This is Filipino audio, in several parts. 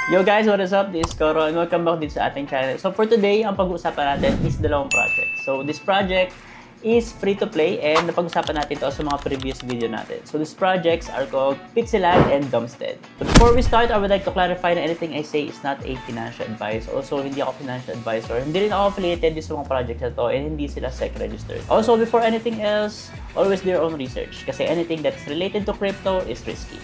Yo guys, what is up? This is Koro and welcome back dito sa ating channel. So for today, ang pag-uusapan natin is dalawang project. So this project is free to play and napag-usapan natin ito sa mga previous video natin. So these projects are called Pixeland and Domstead. But before we start, I would like to clarify na anything I say is not a financial advice. Also, hindi ako financial advisor. Hindi rin ako affiliated sa mga projects na to and hindi sila SEC registered. Also, before anything else, always do your own research kasi anything that's related to crypto is risky.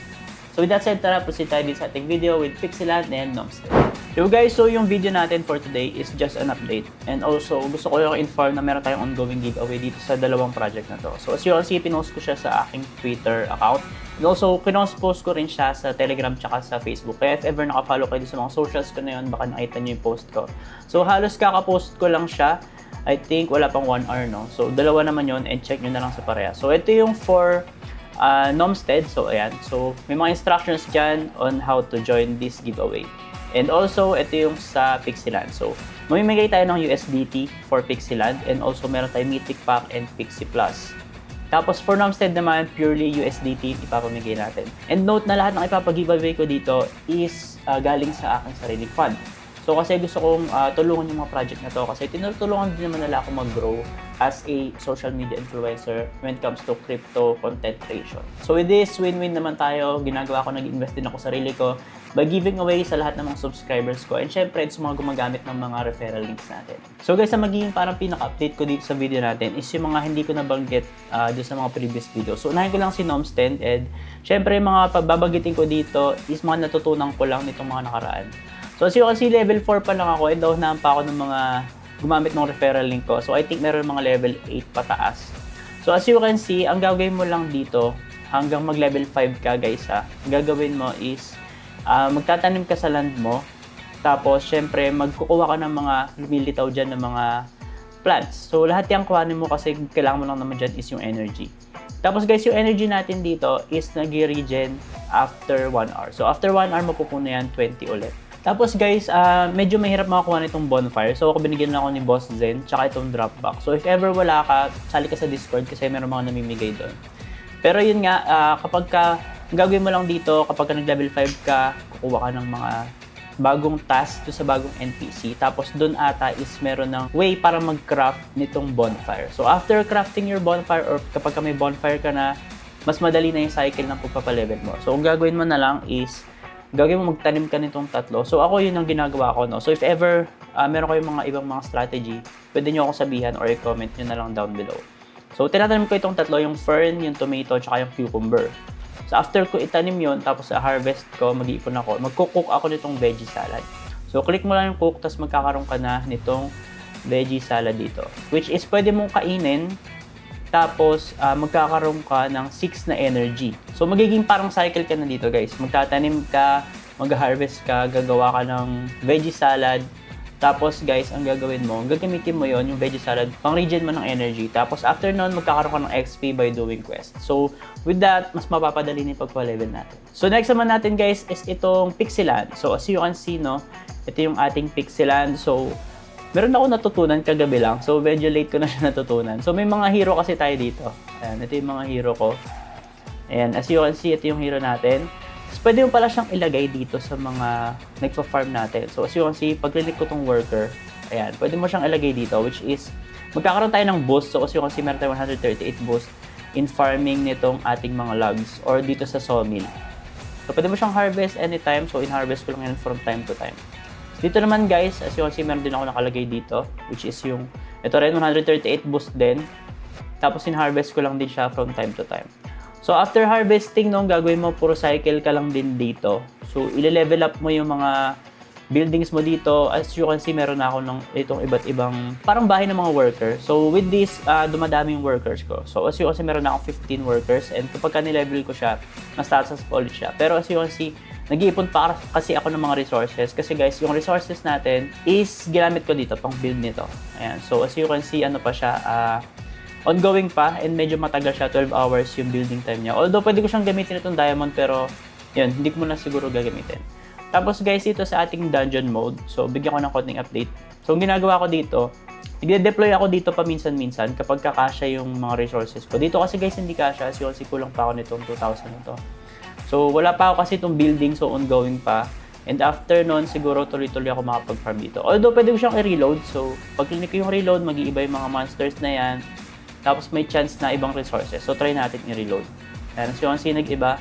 So with that said, tara, proceed tayo din sa ating video with Pixeland and Domstead. Yo guys, so yung video natin for today is just an update. And also, gusto ko yung inform na meron tayong ongoing giveaway dito sa dalawang project na to. So as you can see, pinost ko siya sa aking Twitter account. And also, pinost-post ko rin siya sa Telegram tsaka sa Facebook. Kaya if ever nakafollow kayo sa mga socials ko na yun, baka nakita nyo yung post ko. So halos kakapost ko lang siya. I think wala pang 1 hour, no? So dalawa naman yun and check nyo na lang sa pareha. So ito yung for Domstead. So ayan, so may mga instructions dyan on how to join this giveaway. And also ito yung sa Pixeland. So mamimigay tayo ng USDT for Pixeland and also meron tayong Mythic Pack and Pixie Plus. Tapos for Domstead naman, purely USDT ipapamigay natin. And note na lahat ng ipapag-giveaway ko dito is galing sa aking sariling fund. So kasi gusto kong tulungan yung mga project na to kasi tinutulungan din naman nila ako mag-grow as a social media influencer when it comes to crypto content creation. So with this, win-win naman tayo. Ginagawa ko, nag-invest din ako sarili ko by giving away sa lahat ng mga subscribers ko and syempre sa mga gumagamit ng mga referral links natin. So guys, ang magiging parang pinaka-update ko dito sa video natin is yung mga hindi ko nabanggit doon sa mga previous video. So unahin ko lang si Domstead and syempre yung mga pababagitin ko dito is mga natutunan ko lang nitong mga nakaraan. So as you can see, level 4 pa lang ako and daunahan pa ako ng mga gumamit ng referral link ko. So I think meron mga level 8 pataas. So as you can see, ang gagawin mo lang dito hanggang mag level 5 ka guys ha. Ang gagawin mo is magtatanim ka sa land mo. Tapos syempre magkukuha ka ng mga lumilitaw dyan ng mga plants. So lahat yung kuhanin mo kasi kailangan mo lang naman dyan is yung energy. Tapos guys, yung energy natin dito is nag-regen after 1 hour. So after 1 hour mapupuno yan 20 ulit. Tapos guys, medyo mahirap makakuha nitong bonfire. So ako binigyan lang ako ni Boss Zen, tsaka itong dropbox. So if ever wala ka, sali ka sa Discord kasi meron mga namimigay doon. Pero yun nga, kapag gagawin mo lang dito, kapag nag-level 5 ka, kukuha ka ng mga bagong task sa bagong NPC. Tapos doon ata is meron ng way para mag-craft nitong bonfire. So after crafting your bonfire or kapag may bonfire ka na, mas madali na yung cycle ng pagpapalevel mo. So ang gagawin mo na lang is gagawin mo magtanim ka nitong tatlo. So ako yun ang ginagawa ko, no. So if ever meron kayong mga ibang mga strategy, pwede nyo akong sabihan or i-comment nyo na lang down below. So tinatanim ko itong tatlo, yung fern, yung tomato, tsaka yung cucumber. So after ko itanim yun, tapos sa harvest ko, mag-iipon ako, magkukook ako nitong veggie salad. So click mo lang yung cook, tapos magkakaroon ka na nitong veggie salad dito. Which is pwede mong kainin, tapos magkakaroon ka ng 6 na energy. So magiging parang cycle ka na dito guys. Magtatanim ka, mag-harvest ka, gagawa ka ng veggie salad. Tapos guys, ang gagawin mo, gagamitin mo yon yung veggie salad, pang-regen mo ng energy. Tapos after nun, magkakaroon ka ng XP by doing quest. So with that, mas mapapadali na yung pagpa-level natin. So next naman natin guys is itong Pixeland. So as you can see, no, ito yung ating Pixeland. So meron ako natutunan kagabi lang. So, medyo late ko na siya natutunan. So, may mga hero kasi tayo dito. Ayan, ito yung mga hero ko. Ayan, as you can see, ito yung hero natin. Tapos, pwede mo pala siyang ilagay dito sa mga nagpa-farm natin. So, as you can see, pag-click ko tong worker, ayan, pwede mo siyang ilagay dito, which is, magkakaroon tayo ng boost. So, as you can see, meron tayo 138 boost in farming nitong ating mga logs or dito sa sawmill. So, pwede mo siyang harvest anytime. So, in-harvest ko lang yan from time to time. Dito naman guys, as you can see, meron din ako nakalagay dito, which is yung, ito rin, 138 boost din. Tapos in-harvest ko lang din siya from time to time. So after harvesting, no, gagawin mo, puro cycle ka lang din dito. So ile-level up mo yung mga buildings mo dito. As you can see, meron na ako ng itong iba't ibang, parang bahay ng mga worker. So with this, dumadami yung workers ko. So as you can see, meron na akong 15 workers. And kapag ka-nilevel ko siya, na-status ulit siya. Pero as you can see, nag-iipon pa kasi ako ng mga resources. Kasi guys, yung resources natin is ginamit ko dito, pang build nito. Ayan. So as you can see, ano pa siya, ongoing pa and medyo matagal siya, 12 hours yung building time niya. Although pwede ko siyang gamitin itong diamond pero yun, hindi ko na siguro gagamitin. Tapos guys, dito sa ating dungeon mode, so bigyan ko ng konting update. So ang ginagawa ko dito, i-deploy ako dito paminsan-minsan kapag kakasya yung mga resources ko. Dito kasi guys, hindi kasya kasi kulang pa ako nitong 2,000 nito. So wala pa ako kasi itong building, so ongoing pa. And after nun, siguro tuloy-tuloy ako makapag-farm dito. Although, pwede ko siyang i-reload. So, pag clinic ko yung reload, mag-iiba yung mga monsters na yan. Tapos, may chance na ibang resources. So, try natin i-reload. Ayan, so yung nag-iba.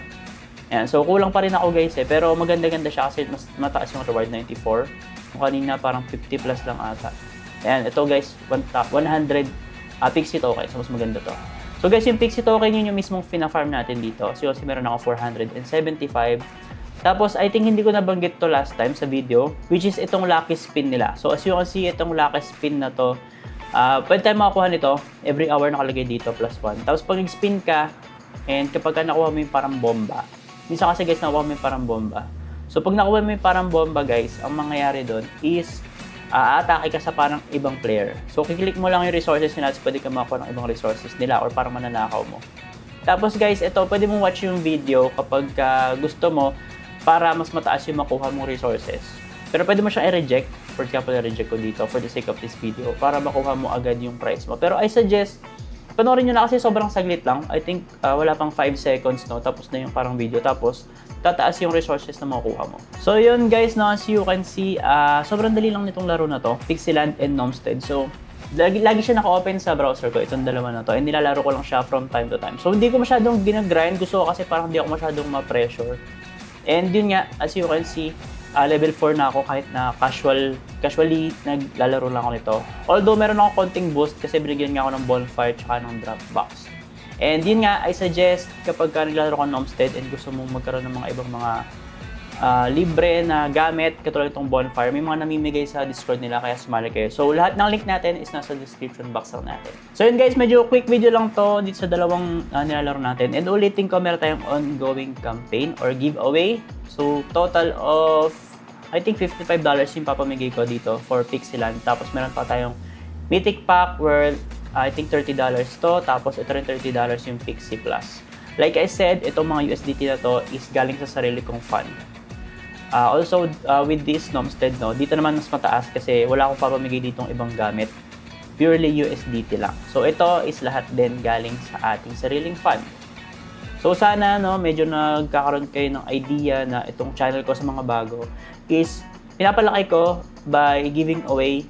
Ayan, so kulang pa rin ako guys eh. Pero maganda-ganda siya kasi mas mataas yung reward, 94. Yung kanina parang 50 plus lang ata. Ayan, ito guys, 100 Pixie token. So, mas maganda to. So guys, yung Pixie token yun yung mismong fina-farm natin dito. So, kasi meron ako 475. Tapos, I think hindi ko nabanggit to last time sa video, which is itong lucky spin nila. So, as you can see, itong lucky spin na to, pwede tayo makakuha nito. Every hour nakalagay dito, +1. Tapos, pag nag-spin ka, and kapag nakuha mo yung parang bomba, minsan kasi guys, nakuha mo yung parang bomba. So, pag nakuha mo yung parang bomba, guys, ang mangyayari doon is, aatake ka sa parang ibang player. So, kiklik mo lang yung resources nila, pwede ka makakuha ng ibang resources nila or parang mananakaw mo. Tapos, guys, ito, pwede mong watch yung video kapag gusto mo, para mas mataas yung makuha mong resources. Pero pwede mo siyang i-reject. For example, i-reject ko dito for the sake of this video para makuha mo agad yung price mo. Pero I suggest, panoorin nyo na kasi sobrang saglit lang. I think wala pang 5 seconds, no? Tapos na yung parang video. Tapos, tataas yung resources na makukuha mo. So, yun guys, no? As you can see, sobrang dali lang nitong laro na to. Pixieland and Nomstead. So, lagi siya naka-open sa browser ko, itong dalawa na to. And nilalaro ko lang siya from time to time. So, hindi ko masyadong ginagrind. Gusto ko kasi parang hindi ako masyadong ma-pressure. And yun nga, as you can see, level 4 na ako kahit na casually naglalaro lang ako nito. Although meron ako konting boost kasi binigyan nga ako ng bonfire tsaka ng drop box. And yun nga, I suggest kapag naglalaro ka ng Nomstead and gusto mong magkaroon ng mga ibang mga libre na gamit, katulad itong bonfire, may mga namimigay sa Discord nila kaya sumali kayo. So lahat ng link natin is nasa description box lang natin. So yun guys, medyo quick video lang to dito sa dalawang nilalaro natin. And ulitin ko, meron tayong ongoing campaign or giveaway. So total of, I think $55 yung papamigay ko dito for Pixieland. Tapos meron pa tayong Mythic Pack worth I think $30 to. Tapos ito rin $30 yung Pixie Plus. Like I said, itong mga USDT na to is galing sa sarili kong fund. Also, with this Nomstead, no, dito naman mas mataas kasi wala akong papamigay ditong ibang gamit. Purely USDT lang. So, ito is lahat din galing sa ating sariling fund. So, sana, no, medyo nagkakaroon kayo ng idea na itong channel ko sa mga bago is pinapalaki ko by giving away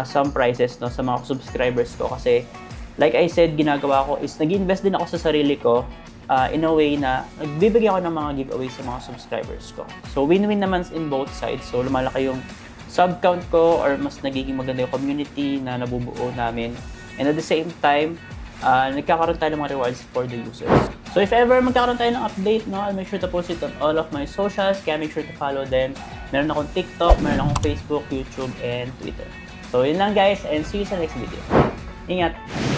some prizes, no, sa mga subscribers ko. Kasi, like I said, ginagawa ko is nag-invest din ako sa sarili ko in a way na nagbibigay ako ng mga giveaways sa mga subscribers ko. So, win-win naman in both sides. So, lumalaki yung sub count ko or mas nagiging maganda yung community na nabubuo namin. And at the same time, nagkakaroon tayo ng mga rewards for the users. So, if ever magkakaroon tayo ng update, no, I'll make sure to post it on all of my socials. Kaya make sure to follow them. Meron akong TikTok, meron akong Facebook, YouTube, and Twitter. So, yun lang guys, and see you sa next video. Ingat!